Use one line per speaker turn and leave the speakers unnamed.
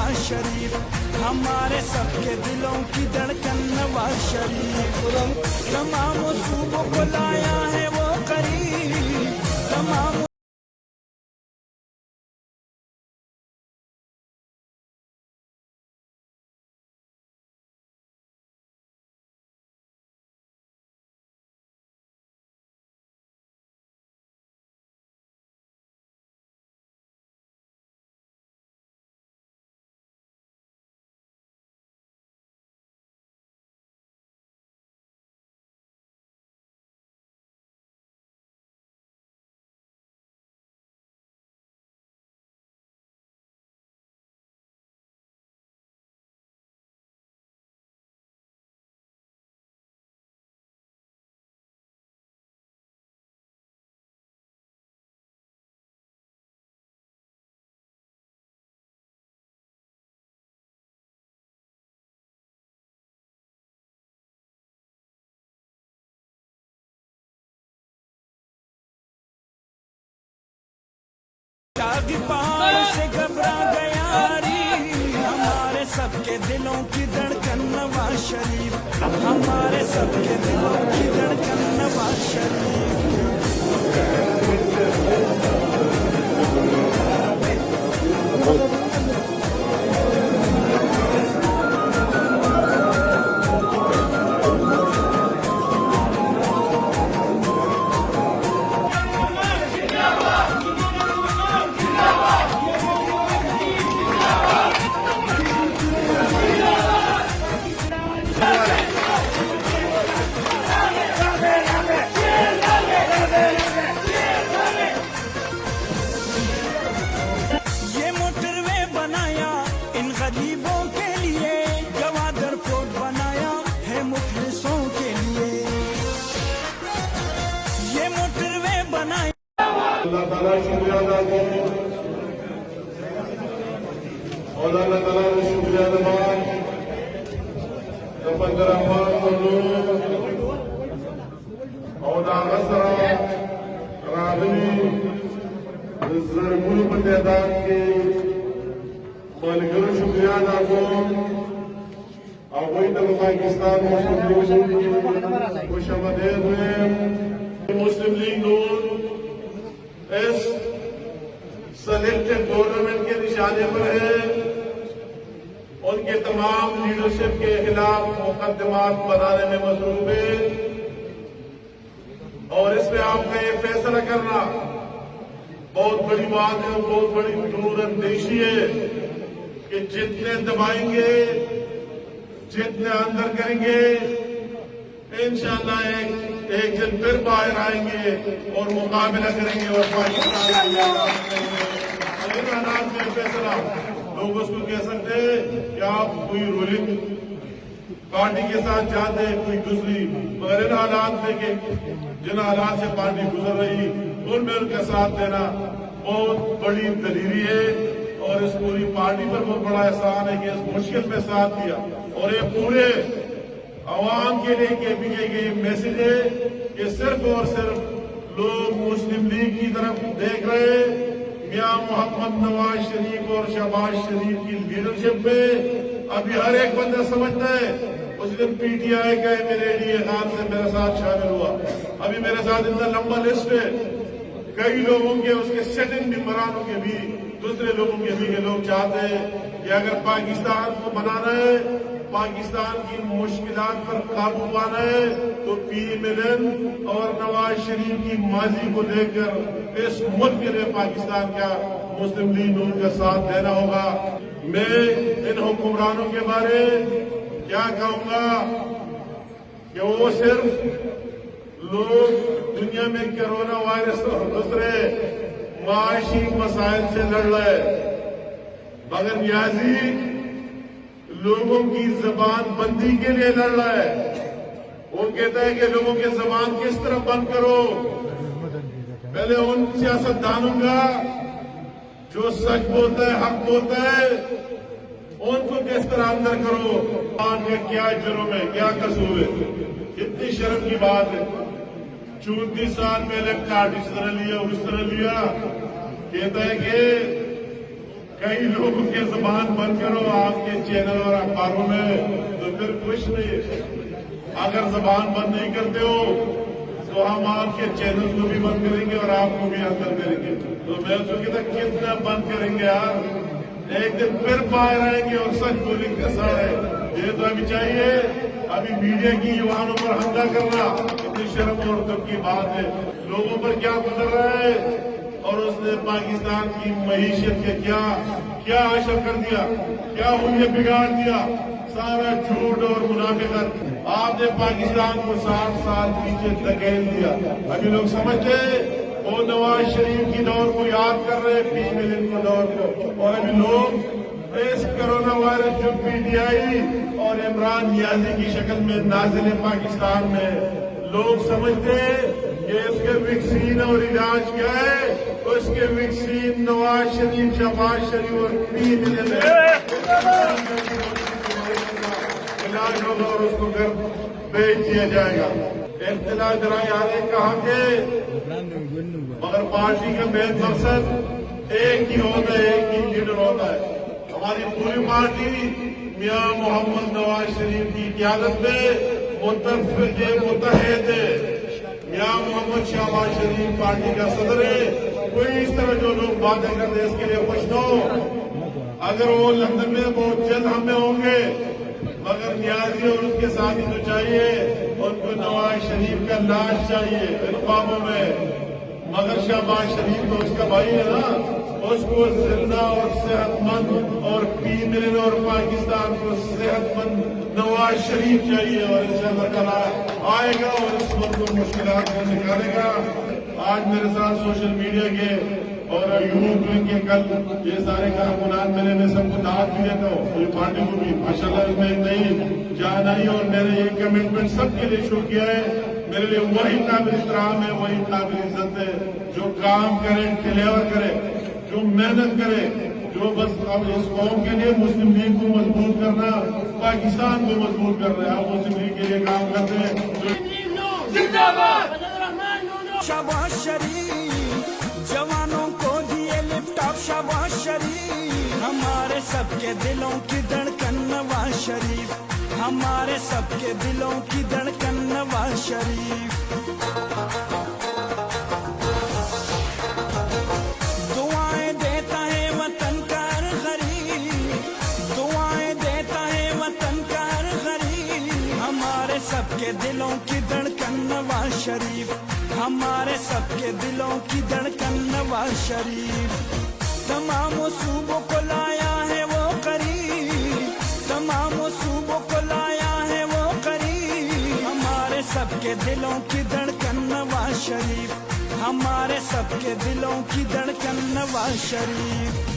नवाज शरीफ, हमारे सबके दिलों की धड़कन नवाज शरीफ। तमाम सूबों को लाया है वो करीब, तमाम जागी पहाड़ से घबरा गया री, हमारे सबके दिलों की धड़कन नवाज शरीफ, हमारे सबके दिलों की धड़कन नवाज शरीफ। गरीबों के लिए गवादर फोर्ट बनाया है मुफलिसों के लिए, ये मोटरवे बनाया।
अल्लाह ताला शुक्रिया अदा करें और अल्लाह ताला ने शुक्रिया अदा तो बंदर अहमद और आगसरा राबनी जरगुल बंदेदार के मालिकरो शुक्रिया अदा करूं। अवैध पाकिस्तान मुशमदेद में मुस्लिम लीग नून इस सेलेक्टेड गवर्नमेंट के निशाने पर है, उनके तमाम लीडरशिप के खिलाफ मुकदमात बनाने में मसरूफ है और इसमें आपका ये फैसला करना बहुत बड़ी बात है, बहुत बड़ी दूरअंदेशी है कि जितने दबाएंगे, जितने अंदर करेंगे, इंशाअल्लाह एक दिन फिर बाहर आएंगे और मुकाबला करेंगे और पाकिस्तान इन हालात में फैसला लोग उसको कह सकते हैं कि आप कोई रूलिंग पार्टी के साथ जाते हैं, कोई दूसरी, मगर इन हालात में कि जिन हालात से पार्टी गुजर रही उनमें उनका साथ देना बहुत बड़ी दलीरी है और इस पूरी पार्टी पर बहुत बड़ा एहसान है कि इस मुश्किल में साथ दिया और ये पूरे आवाम के लिए के भी ये मैसेज है कि सिर्फ और सिर्फ लोग मुस्लिम लीग की तरफ देख रहे हैं। मियां मोहम्मद नवाज शरीफ और शहबाज शरीफ की लीडरशिप में अभी हर एक बंदा समझता है। उस दिन पीटीआई का एमएलए खान से मेरे साथ शामिल हुआ, अभी मेरे साथ इतना लंबा लिस्ट है, कई लोगों के उसके सेटिंग मेंबरानों के भी, दूसरे लोगों के भी, लोग चाहते हैं कि अगर पाकिस्तान को बनाना है, पाकिस्तान की मुश्किलात पर काबू पाना है तो पीएमएल और नवाज शरीफ की माजी को लेकर इस मुल्क के लिए पाकिस्तान का मुस्लिम लीग नून का साथ देना होगा। मैं इन हुक्मरानों के बारे क्या कहूंगा कि वो सिर्फ लोग दुनिया में कोरोना वायरस और दूसरे माशी मसाइल से लड़ रहे, मगर न्याजी लोगों की जबान बंदी के लिए लड़ रहा है। वो कहता है कि लोगों की जबान किस तरह बंद करो, पहले उन सियासतदानों का जो सच बोलता है, हक बोलता है, उनको किस तरह अंदर करो। के क्या जुर्म है, क्या कसूर है, कितनी शर्म की बात है। 34 साल में इलेक्ट इस तरह लिया और उस तरह लिया, कहता है कि कई लोगों की जुबान बंद करो आपके चैनल और अखबारों में, तो फिर कुछ नहीं। अगर जुबान बंद नहीं करते हो तो हम आपके चैनल को भी बंद करेंगे और आपको भी अंदर करेंगे। तो मैं सोचता था कितना बंद करेंगे यार, एक दिन फिर बाहर आएंगे और सच बोलेंगे सारे। ये तो अभी चाहिए, अभी मीडिया की युवाओं पर हमला करना कितनी शर्म और दुख की बात है। लोगों पर क्या गुजर रहा है और उसने पाकिस्तान की मईशत के क्या क्या असर कर दिया, क्या उन्हें बिगाड़ दिया, सारा झूठ और मुनाफिकत। आपने पाकिस्तान को 60 साल पीछे धकेल दिया। अभी लोग समझते वो नवाज शरीफ की दौर को याद कर रहे, पी मिलियन के दौर को, और अभी लोग इस कोरोना वायरस जो पीटीआई और इमरान नियाजी की शक्ल में नाजिल पाकिस्तान में लोग समझते कि इसके वैक्सीन और इलाज क्या है, तो इसके वैक्सीन नवाज शरीफ, शहबाज शरीफ और पी मिलियन इलाज होगा और उसको घर भेज दिया जाएगा। इख्तिलाफ जराए आ रहे कहाँ के, मगर पार्टी का मेन मकसद एक ही होता है, एक ही लीडर होता है। हमारी पूरी पार्टी मियां मोहम्मद नवाज शरीफ की क़यादत में मुत्तहिद है। मियां मोहम्मद शहबाज शरीफ पार्टी का सदर है। कोई इस तरह जो लोग बातें करते हैं इसके लिए खुश न हो। अगर वो लंदन में बहुत जल्द हमें होंगे, मगर नियाजी और उसके साथी तो चाहिए, उनको नवाज शरीफ का लाश चाहिए इल्फामों में। मगर शहबाज शरीफ तो उसका भाई है ना, उसको जिंदा और सेहतमंद, और पी मिलियन और पाकिस्तान को सेहतमंद नवाज शरीफ चाहिए, और इससे अल्लाह ताला आएगा और इस वक्त को मुश्किलात को निकालेगा। आज मेरे साथ सोशल मीडिया के और यूट्यूब के कल ये सारे कारकुनान मिले, मैं सबको दावत भी देता हूँ, पूरी पार्टी को भी माशाल्लाह इसमें नई जान आई, और मैंने ये कमिटमेंट सबके लिए शुरू किया है। मेरे लिए वही काबिल इहतराम है, वही काबिल इज्जत है जो काम करे, डिलीवर करे, जो मेहनत करे, जो बस अब इस कौम के लिए मुस्लिम लीग को मजबूत करना, पाकिस्तान को मजबूत करना है। आप मुस्लिम लीग के लिए काम करते हैं।
शहबाज शरीफ जवानों को दिए लिपटॉप, शहबाज शरीफ हमारे सबके दिलों की धड़कन नवाज शरीफ, हमारे सबके दिलों की धड़कन नवाज शरीफ। दुआएं देता है वतन का हर गरीब, दुआएं देता है वतन का हर गरीब, हमारे सबके दिलों की धड़कन नवाज शरीफ, हमारे सबके दिलों की धड़कन नवाज शरीफ। तमाम सूबों को लाया है वो करीब, तमाम सूबों को लाया है वो करीब, हमारे सबके दिलों की धड़कन नवाज शरीफ, हमारे सबके दिलों की धड़कन नवाज शरीफ।